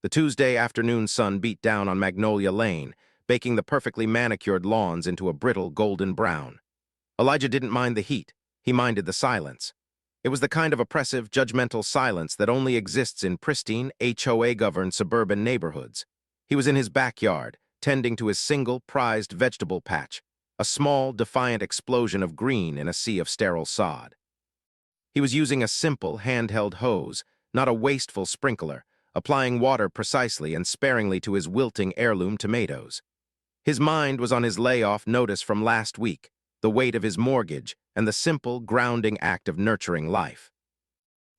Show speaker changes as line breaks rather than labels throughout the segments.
The Tuesday afternoon sun beat down on Magnolia Lane, baking the perfectly manicured lawns into a brittle golden brown. Elijah didn't mind the heat. He minded the silence. It was the kind of oppressive, judgmental silence that only exists in pristine, HOA-governed suburban neighborhoods. He was in his backyard, tending to his single, prized vegetable patch, a small, defiant explosion of green in a sea of sterile sod. He was using a simple, handheld hose, not a wasteful sprinkler, applying water precisely and sparingly to his wilting heirloom tomatoes. His mind was on his layoff notice from last week, the weight of his mortgage, and the simple, grounding act of nurturing life.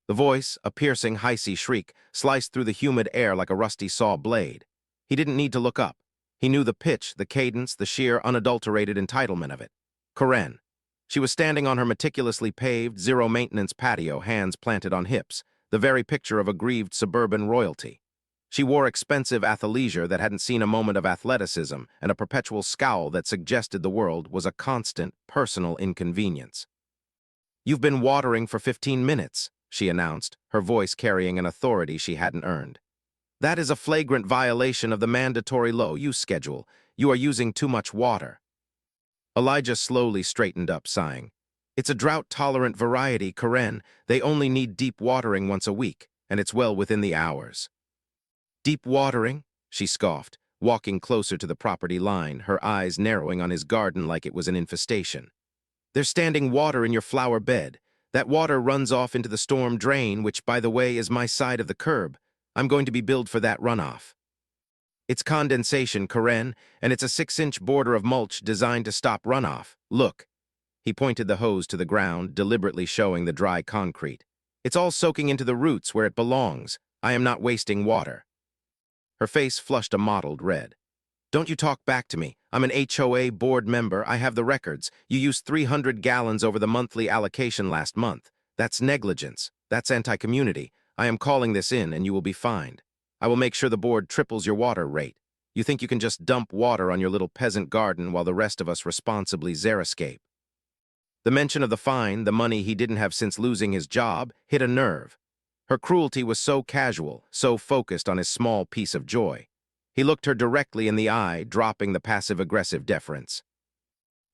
The voice, a piercing, icy shriek, sliced through the humid air like a rusty saw blade. He didn't need to look up. He knew the pitch, the cadence, the sheer, unadulterated entitlement of it. Karen. She was standing on her meticulously paved, zero-maintenance patio, hands planted on hips, the very picture of aggrieved suburban royalty. She wore expensive athleisure that hadn't seen a moment of athleticism and a perpetual scowl that suggested the world was a constant, personal inconvenience. "You've been watering for 15 minutes, she announced, her voice carrying an authority she hadn't earned. "That is a flagrant violation of the mandatory low-use schedule. You are using too much water." Elijah slowly straightened up, sighing. "It's a drought-tolerant variety, Karen. They only need deep watering once a week, and it's well within the hours." "Deep watering?" she scoffed, walking closer to the property line, her eyes narrowing on his garden like it was an infestation. "There's standing water in your flower bed. That water runs off into the storm drain, which, by the way, is my side of the curb. I'm going to be billed for that runoff." "It's condensation, Karen, and it's a 6-inch border of mulch designed to stop runoff. Look." He pointed the hose to the ground, deliberately showing the dry concrete. "It's all soaking into the roots where it belongs. I am not wasting water." Her face flushed a mottled red. "Don't you talk back to me. I'm an HOA board member. I have the records. You used 300 gallons over the monthly allocation last month. That's negligence. That's anti-community. I am calling this in, and you will be fined. I will make sure the board triples your water rate. You think you can just dump water on your little peasant garden while the rest of us responsibly xeriscape." The mention of the fine, the money he didn't have since losing his job, hit a nerve. Her cruelty was so casual, so focused on his small piece of joy. He looked her directly in the eye, dropping the passive-aggressive deference.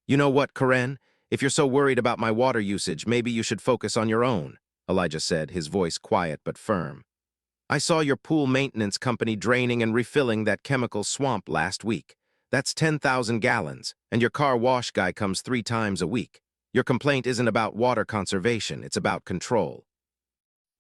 "You know what, Karen? If you're so worried about my water usage, maybe you should focus on your own," Elijah said, his voice quiet but firm. "I saw your pool maintenance company draining and refilling that chemical swamp last week. That's 10,000 gallons, and your car wash guy comes 3 times a week. Your complaint isn't about water conservation, it's about control."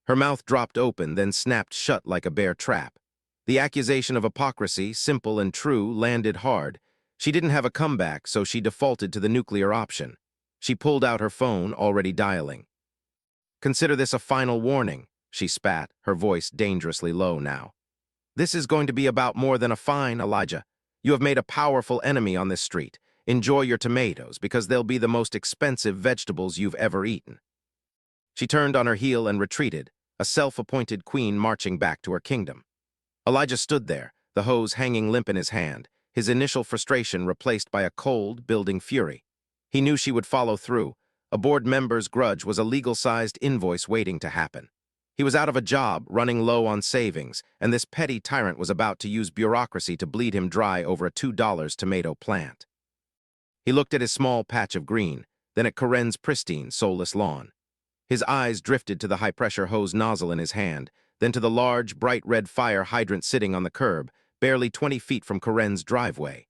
Her mouth dropped open, then snapped shut like a bear trap. The accusation of hypocrisy, simple and true, landed hard. She didn't have a comeback, so she defaulted to the nuclear option. She pulled out her phone, already dialing. "Consider this a final warning," she spat, her voice dangerously low now. "This is going to be about more than a fine, Elijah. You have made a powerful enemy on this street. Enjoy your tomatoes, because they'll be the most expensive vegetables you've ever eaten." She turned on her heel and retreated, a self-appointed queen marching back to her kingdom. Elijah stood there, the hose hanging limp in his hand, his initial frustration replaced by a cold, building fury. He knew she would follow through. A board member's grudge was a legal-sized invoice waiting to happen. He was out of a job, running low on savings, and this petty tyrant was about to use bureaucracy to bleed him dry over a $2 tomato plant. He looked at his small patch of green, then at Karen's pristine, soulless lawn. His eyes drifted to the high-pressure hose nozzle in his hand, then to the large, bright red fire hydrant sitting on the curb, barely 20 feet from Karen's driveway.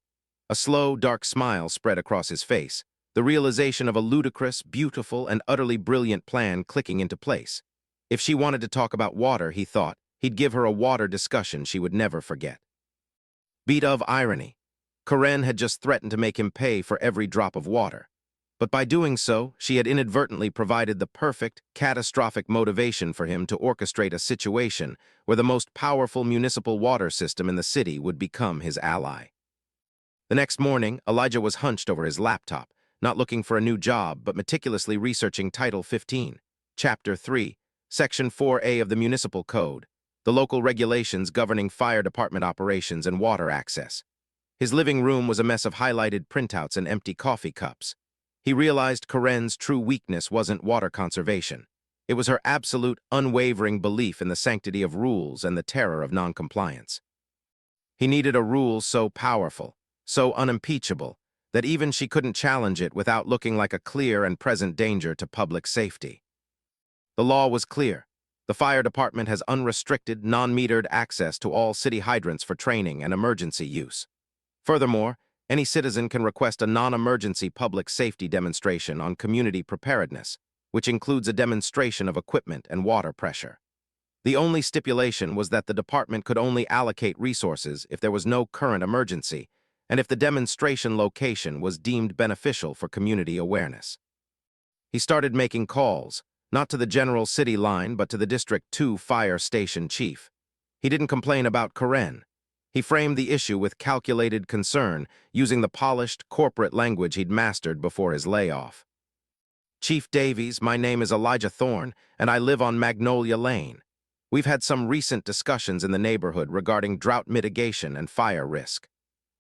A slow, dark smile spread across his face, the realization of a ludicrous, beautiful, and utterly brilliant plan clicking into place. If she wanted to talk about water, he thought, he'd give her a water discussion she would never forget. Beat of irony. Karen had just threatened to make him pay for every drop of water. But by doing so, she had inadvertently provided the perfect, catastrophic motivation for him to orchestrate a situation where the most powerful municipal water system in the city would become his ally. The next morning, Elijah was hunched over his laptop, not looking for a new job, but meticulously researching Title 15, Chapter 3, Section 4A of the Municipal Code, the local regulations governing fire department operations and water access. His living room was a mess of highlighted printouts and empty coffee cups. He realized Karen's true weakness wasn't water conservation. It was her absolute, unwavering belief in the sanctity of rules and the terror of noncompliance. He needed a rule so powerful, so unimpeachable, that even she couldn't challenge it without looking like a clear and present danger to public safety. The law was clear. The fire department has unrestricted, non-metered access to all city hydrants for training and emergency use. Furthermore, any citizen can request a non-emergency public safety demonstration on community preparedness, which includes a demonstration of equipment and water pressure. The only stipulation was that the department could only allocate resources if there was no current emergency and if the demonstration location was deemed beneficial for community awareness. He started making calls, not to the general city line but to the District 2 fire station chief. He didn't complain about Karen. He framed the issue with calculated concern, using the polished, corporate language he'd mastered before his layoff. "Chief Davies, my name is Elijah Thorne, and I live on Magnolia Lane. We've had some recent discussions in the neighborhood regarding drought mitigation and fire risk.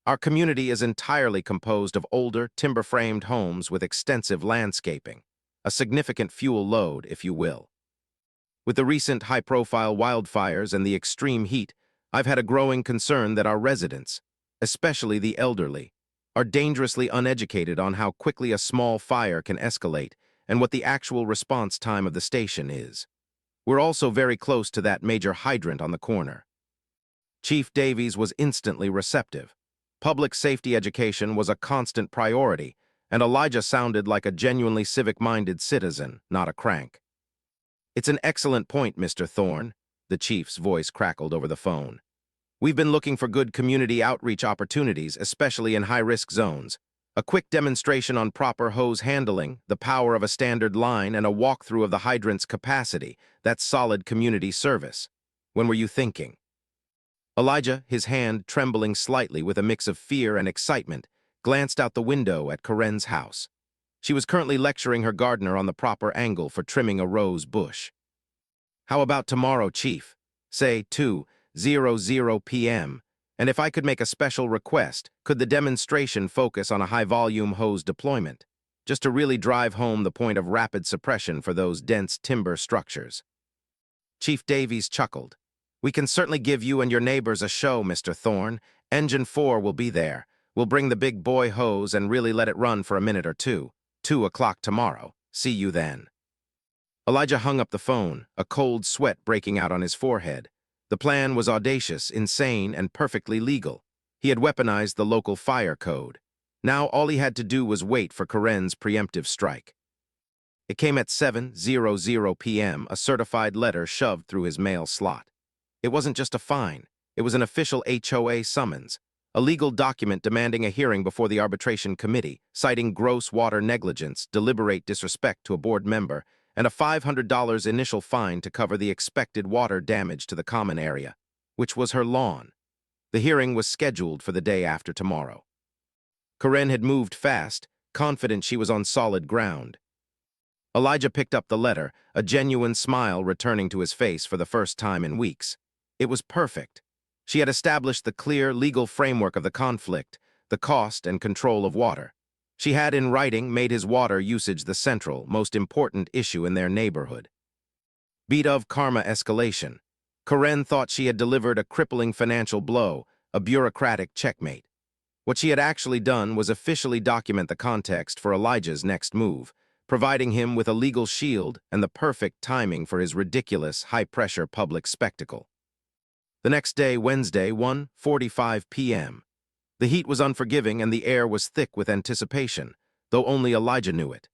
Our community is entirely composed of older, timber-framed homes with extensive landscaping, a significant fuel load, if you will. With the recent high-profile wildfires and the extreme heat, I've had a growing concern that our residents, especially the elderly, are dangerously uneducated on how quickly a small fire can escalate and what the actual response time of the station is. We're also very close to that major hydrant on the corner." Chief Davies was instantly receptive. Public safety education was a constant priority, and Elijah sounded like a genuinely civic-minded citizen, not a crank. "It's an excellent point, Mr. Thorne," the chief's voice crackled over the phone. "We've been looking for good community outreach opportunities, especially in high-risk zones. A quick demonstration on proper hose handling, the power of a standard line, and a walkthrough of the hydrant's capacity. That's solid community service. When were you thinking?" Elijah, his hand trembling slightly with a mix of fear and excitement, glanced out the window at Karen's house. She was currently lecturing her gardener on the proper angle for trimming a rose bush. "How about tomorrow, Chief? Say 2:00 p.m. And if I could make a special request, could the demonstration focus on a high-volume hose deployment, just to really drive home the point of rapid suppression for those dense timber structures?" Chief Davies chuckled. "We can certainly give you and your neighbors a show, Mr. Thorne. Engine 4 will be there. We'll bring the big boy hose and really let it run for a minute or two. 2:00 tomorrow. See you then." Elijah hung up the phone, a cold sweat breaking out on his forehead. The plan was audacious, insane, and perfectly legal. He had weaponized the local fire code. Now all he had to do was wait for Karen's preemptive strike. It came at 7:00 p.m., a certified letter shoved through his mail slot. It wasn't just a fine. It was an official HOA summons, a legal document demanding a hearing before the arbitration committee, citing gross water negligence, deliberate disrespect to a board member, and a $500 initial fine to cover the expected water damage to the common area, which was her lawn. The hearing was scheduled for the day after tomorrow. Karen had moved fast, confident she was on solid ground. Elijah picked up the letter, a genuine smile returning to his face for the first time in weeks. It was perfect. She had established the clear legal framework of the conflict, the cost and control of water. She had, in writing, made his water usage the central, most important issue in their neighborhood. Beat of karma escalation. Karen thought she had delivered a crippling financial blow, a bureaucratic checkmate. What she had actually done was officially document the context for Elijah's next move, providing him with a legal shield and the perfect timing for his ridiculous, high-pressure public spectacle. The next day, Wednesday, 1:45 p.m. The heat was unforgiving and the air was thick with anticipation, though only Elijah knew it.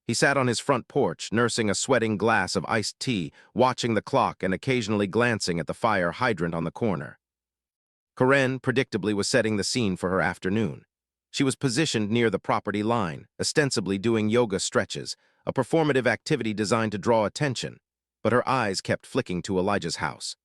He sat on his front porch, nursing a sweating glass of iced tea, watching the clock and occasionally glancing at the fire hydrant on the corner. Karen, predictably, was setting the scene for her afternoon. She was positioned near the property line, ostensibly doing yoga stretches, a performative activity designed to draw attention, but her eyes kept flicking to Elijah's house.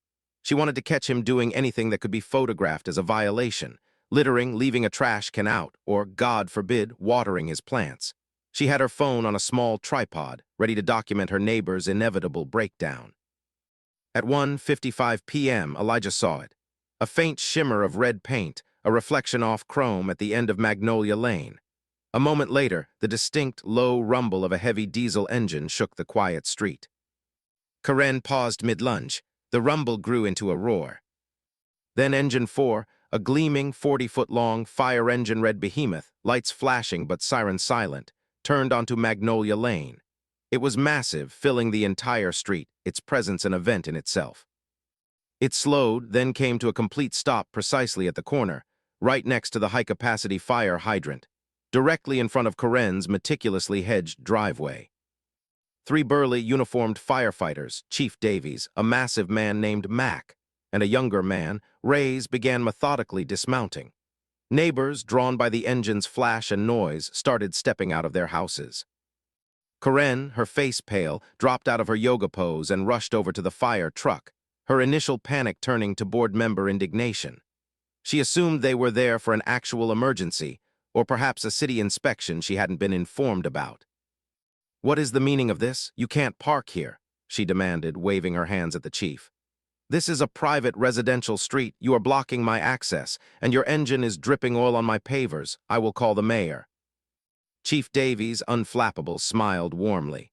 She wanted to catch him doing anything that could be photographed as a violation, littering, leaving a trash can out, or, God forbid, watering his plants. She had her phone on a small tripod, ready to document her neighbor's inevitable breakdown. At 1:55 p.m., Elijah saw it. A faint shimmer of red paint, a reflection off chrome at the end of Magnolia Lane. A moment later, the distinct, low rumble of a heavy diesel engine shook the quiet street. Karen paused mid-lunge. The rumble grew into a roar. Then Engine 4, a gleaming 40-foot-long fire engine-red behemoth, lights flashing but sirens silent, turned onto Magnolia Lane. It was massive, filling the entire street, its presence an event in itself. It slowed, then came to a complete stop precisely at the corner, right next to the high-capacity fire hydrant, directly in front of Karen's meticulously hedged driveway. Three burly, uniformed firefighters, Chief Davies, a massive man named Mac, and a younger man, Rays, began methodically dismounting. Neighbors, drawn by the engine's flash and noise, started stepping out of their houses. Karen, her face pale, dropped out of her yoga pose and rushed over to the fire truck, her initial panic turning to board member indignation. She assumed they were there for an actual emergency, or perhaps a city inspection she hadn't been informed about. "What is the meaning of this? You can't park here," she demanded, waving her hands at the chief. "This is a private residential street. You are blocking my access, and your engine is dripping oil on my pavers. I will call the mayor." Chief Davies, unflappable, smiled warmly.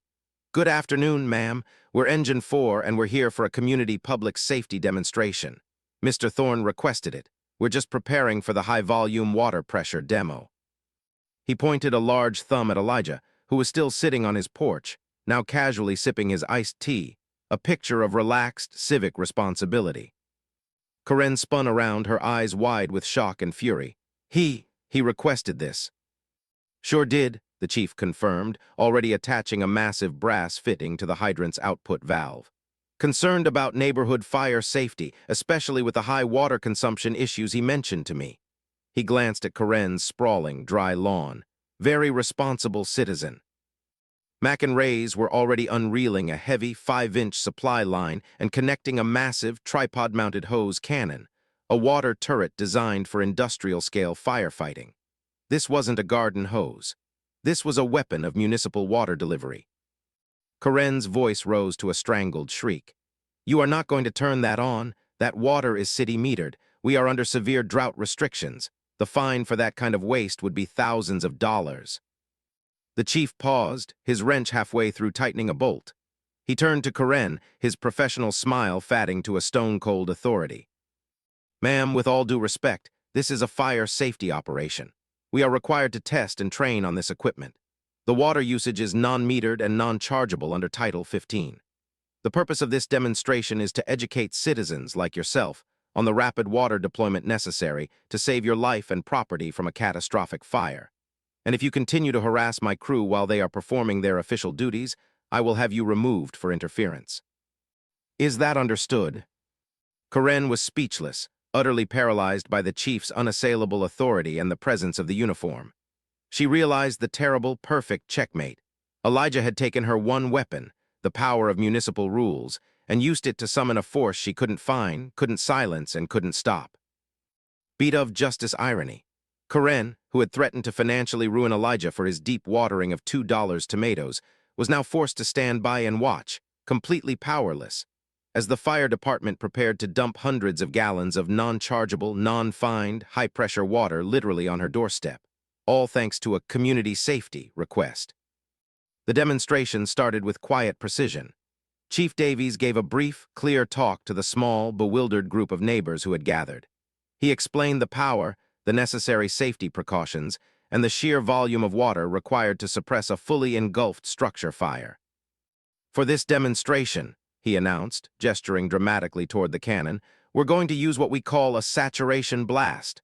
"Good afternoon, ma'am. We're Engine 4, and we're here for a community public safety demonstration. Mr. Thorne requested it. We're just preparing for the high-volume water pressure demo." He pointed a large thumb at Elijah, who was still sitting on his porch, now casually sipping his iced tea, a picture of relaxed civic responsibility. Karen spun around, her eyes wide with shock and fury. He requested this." "Sure did," the chief confirmed, already attaching a massive brass fitting to the hydrant's output valve. "Concerned about neighborhood fire safety, especially with the high water consumption issues he mentioned to me." He glanced at Karen's sprawling, dry lawn. "Very responsible citizen." Mac and Rays were already unreeling a heavy 5-inch supply line and connecting a massive tripod-mounted hose cannon, a water turret designed for industrial-scale firefighting. This wasn't a garden hose. This was a weapon of municipal water delivery. Karen's voice rose to a strangled shriek. "You are not going to turn that on. That water is city-metered. We are under severe drought restrictions. The fine for that kind of waste would be thousands of dollars." The chief paused, his wrench halfway through tightening a bolt. He turned to Karen, his professional smile fatting to a stone-cold authority. "Ma'am, with all due respect, this is a fire safety operation. We are required to test and train on this equipment. The water usage is non-metered and non-chargeable under Title 15. The purpose of this demonstration is to educate citizens like yourself on the rapid water deployment necessary to save your life and property from a catastrophic fire. And if you continue to harass my crew while they are performing their official duties, I will have you removed for interference." "Is that understood?" Karen was speechless, utterly paralyzed by the chief's unassailable authority and the presence of the uniform. She realized the terrible, perfect checkmate. Elijah had taken her one weapon, the power of municipal rules, and used it to summon a force she couldn't find, couldn't silence, and couldn't stop. Beat of justice irony. Karen, who had threatened to financially ruin Elijah for his deep watering of $2 tomatoes, was now forced to stand by and watch, completely powerless, as the fire department prepared to dump hundreds of gallons of non-chargeable, non-fined, high-pressure water literally on her doorstep, all thanks to a community safety request. The demonstration started with quiet precision. Chief Davies gave a brief, clear talk to the small, bewildered group of neighbors who had gathered. He explained the power, the necessary safety precautions, and the sheer volume of water required to suppress a fully engulfed structure fire. "For this demonstration," he announced, gesturing dramatically toward the cannon, "we're going to use what we call a saturation blast.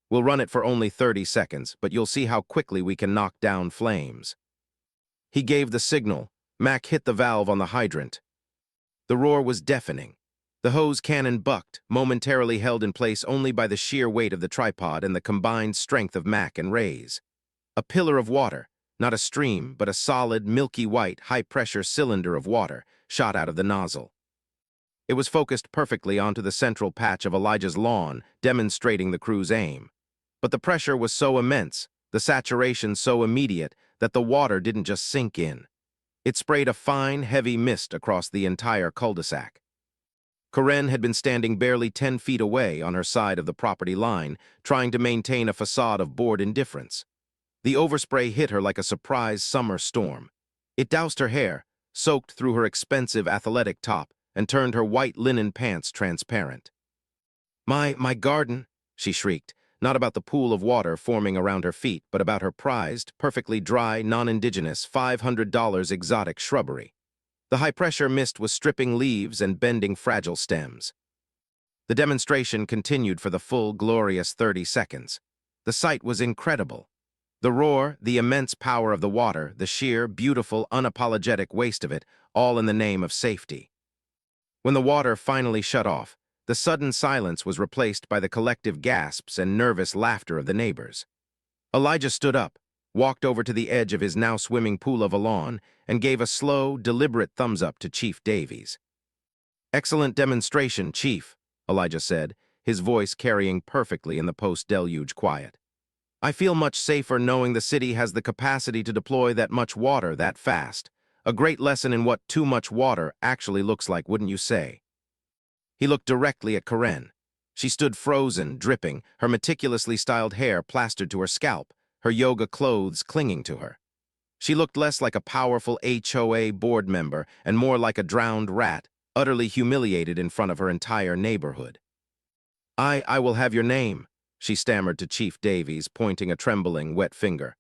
We'll run it for only 30 seconds, but you'll see how quickly we can knock down flames." He gave the signal. Mac hit the valve on the hydrant. The roar was deafening. The hose cannon bucked, momentarily held in place only by the sheer weight of the tripod and the combined strength of Mac and Rays. A pillar of water, not a stream, but a solid, milky white, high-pressure cylinder of water, shot out of the nozzle. It was focused perfectly onto the central patch of Elijah's lawn, demonstrating the crew's aim. But the pressure was so immense, the saturation so immediate, that the water didn't just sink in. It sprayed a fine, heavy mist across the entire cul-de-sac. Karen had been standing barely 10 feet away on her side of the property line, trying to maintain a facade of bored indifference. The overspray hit her like a surprise summer storm. It doused her hair, soaked through her expensive athletic top, and turned her white linen pants transparent. My garden," she shrieked, not about the pool of water forming around her feet, but about her prized, perfectly dry, non-indigenous, $500 exotic shrubbery. The high-pressure mist was stripping leaves and bending fragile stems. The demonstration continued for the full, glorious 30 seconds. The sight was incredible. The roar, the immense power of the water, the sheer, beautiful, unapologetic waste of it, all in the name of safety. When the water finally shut off, the sudden silence was replaced by the collective gasps and nervous laughter of the neighbors. Elijah stood up, walked over to the edge of his now swimming pool of a lawn, and gave a slow, deliberate thumbs-up to Chief Davies. "Excellent demonstration, Chief," Elijah said, his voice carrying perfectly in the post-deluge quiet. "I feel much safer knowing the city has the capacity to deploy that much water that fast. A great lesson in what too much water actually looks like, wouldn't you say?" He looked directly at Karen. She stood frozen, dripping, her meticulously styled hair plastered to her scalp, her yoga clothes clinging to her. She looked less like a powerful HOA board member and more like a drowned rat, utterly humiliated in front of her entire neighborhood. I will have your name," she stammered to Chief Davies, pointing a trembling, wet finger.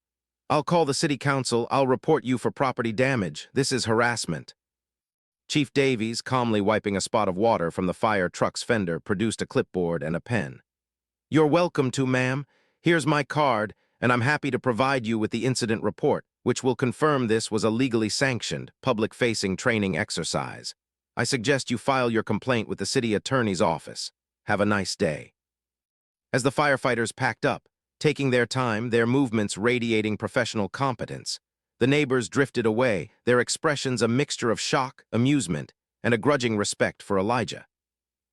"I'll call the city council. I'll report you for property damage. This is harassment." Chief Davies, calmly wiping a spot of water from the fire truck's fender, produced a clipboard and a pen. "You're welcome to, ma'am. Here's my card, and I'm happy to provide you with the incident report, which will confirm this was a legally sanctioned, public-facing training exercise. I suggest you file your complaint with the city attorney's office. Have a nice day." As the firefighters packed up, taking their time, their movements radiating professional competence, the neighbors drifted away, their expressions a mixture of shock, amusement, and a grudging respect for Elijah.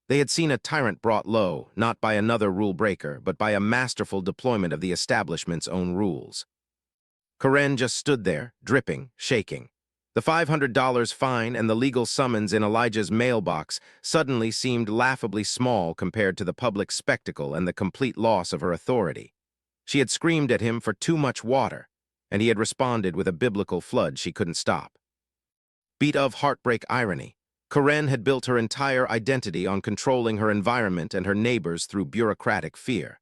They had seen a tyrant brought low, not by another rule-breaker, but by a masterful deployment of the establishment's own rules. Karen just stood there, dripping, shaking. The $500 fine and the legal summons in Elijah's mailbox suddenly seemed laughably small compared to the public spectacle and the complete loss of her authority. She had screamed at him for too much water, and he had responded with a biblical flood she couldn't stop. Beat of heartbreak irony, Karen had built her entire identity on controlling her environment and her neighbors through bureaucratic fear.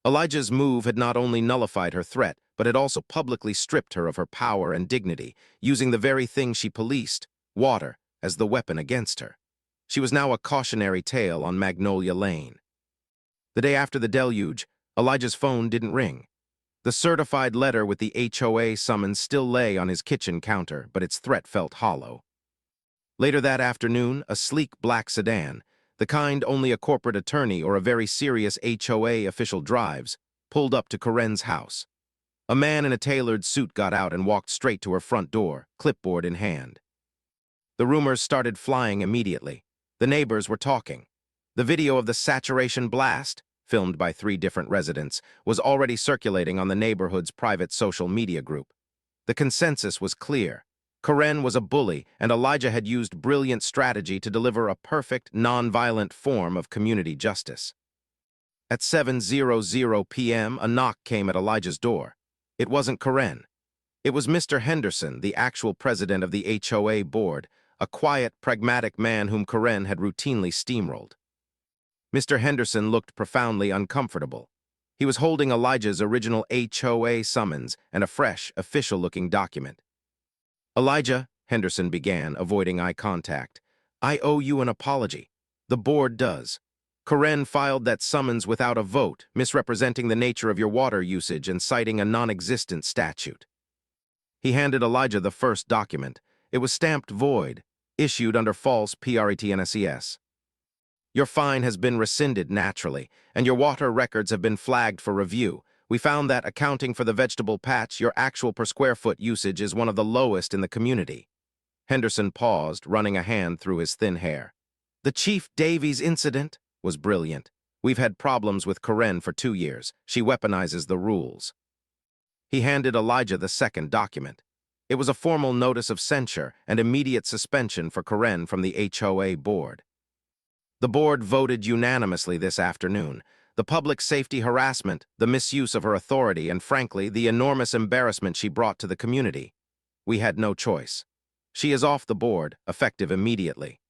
Elijah's move had not only nullified her threat, but had also publicly stripped her of her power and dignity, using the very thing she policed, water, as the weapon against her. She was now a cautionary tale on Magnolia Lane. The day after the deluge, Elijah's phone didn't ring. The certified letter with the HOA summons still lay on his kitchen counter, but its threat felt hollow. Later that afternoon, a sleek black sedan, the kind only a corporate attorney or a very serious HOA official drives, pulled up to Karen's house. A man in a tailored suit got out and walked straight to her front door, clipboard in hand. The rumors started flying immediately. The neighbors were talking. The video of the saturation blast, filmed by 3 different residents, was already circulating on the neighborhood's private social media group. The consensus was clear. Karen was a bully, and Elijah had used brilliant strategy to deliver a perfect, non-violent form of community justice. At 7:00 p.m., a knock came at Elijah's door. It wasn't Karen. It was Mr. Henderson, the actual president of the HOA board, a quiet, pragmatic man whom Karen had routinely steamrolled. Mr. Henderson looked profoundly uncomfortable. He was holding Elijah's original HOA summons and a fresh, official-looking document. "Elijah," Henderson began, avoiding eye contact, "I owe you an apology. The board does. Karen filed that summons without a vote, misrepresenting the nature of your water usage and citing a non-existent statute." He handed Elijah the first document. It was stamped void, issued under false PRETNSES. "Your fine has been rescinded naturally, and your water records have been flagged for review. We found that, accounting for the vegetable patch, your actual per square foot usage is one of the lowest in the community." Henderson paused, running a hand through his thin hair. "The Chief Davies incident was brilliant. We've had problems with Karen for 2 years. She weaponizes the rules." He handed Elijah the second document. It was a formal notice of censure and immediate suspension for Karen from the HOA board. The board voted unanimously this afternoon. The public safety harassment, the misuse of her authority, and frankly, the enormous embarrassment she brought to the community. We had no choice. She is off the board, effective immediately.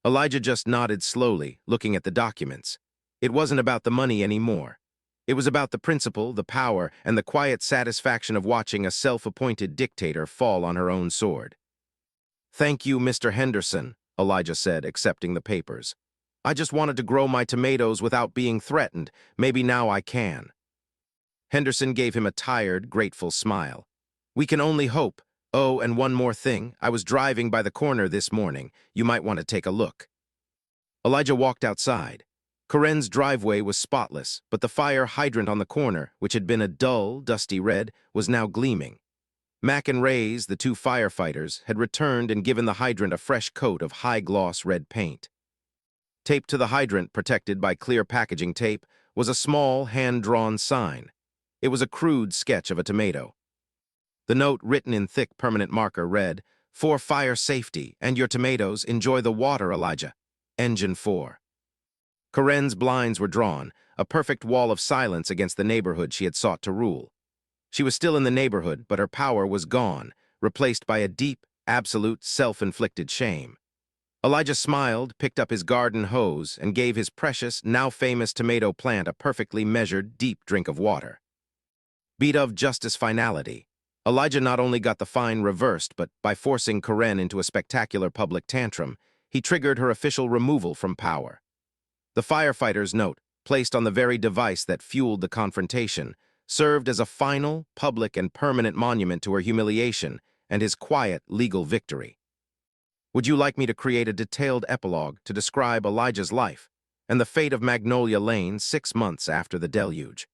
Elijah just nodded slowly, looking at the documents. It wasn't about the money anymore. It was about the principle, the power, and the quiet satisfaction of watching a self-appointed dictator fall on her own sword. "Thank you, Mr. Henderson," Elijah said, accepting the papers. "I just wanted to grow my tomatoes without being threatened. Maybe now I can." Henderson gave him a tired, grateful smile. "We can only hope. Oh, and one more thing. I was driving by the corner this morning. You might want to take a look." Elijah walked outside. Corinne's driveway was spotless, but the fire hydrant on the corner, which had been a dull, dusty red, was now gleaming. Mac and Ray's, the two firefighters, had returned and given the hydrant a fresh coat of high-gloss red paint. Taped to the hydrant, protected by clear packaging tape, was a small, hand-drawn sign. It was a crude sketch of a tomato. The note, written in thick permanent marker, read, "For fire safety and your tomatoes, enjoy the water, Elijah. Engine 4. Corinne's blinds were drawn, a perfect wall of silence against the neighborhood she had sought to rule. She was still in the neighborhood, but her power was gone, replaced by a deep, absolute, self-inflicted shame. Elijah smiled, picked up his garden hose, and gave his precious, now famous tomato plant a perfectly measured, deep drink of water. Beat of justice finality. Elijah not only got the fine reversed, but by forcing Corinne into a spectacular public tantrum, he triggered her official removal from power. The firefighter's note, placed on the very device that fueled the confrontation, served as a final, public, and permanent monument to her humiliation and his quiet, legal victory. Would you like me to create a detailed epilogue to describe Elijah's life and the fate of Magnolia Lane 6 months after the deluge?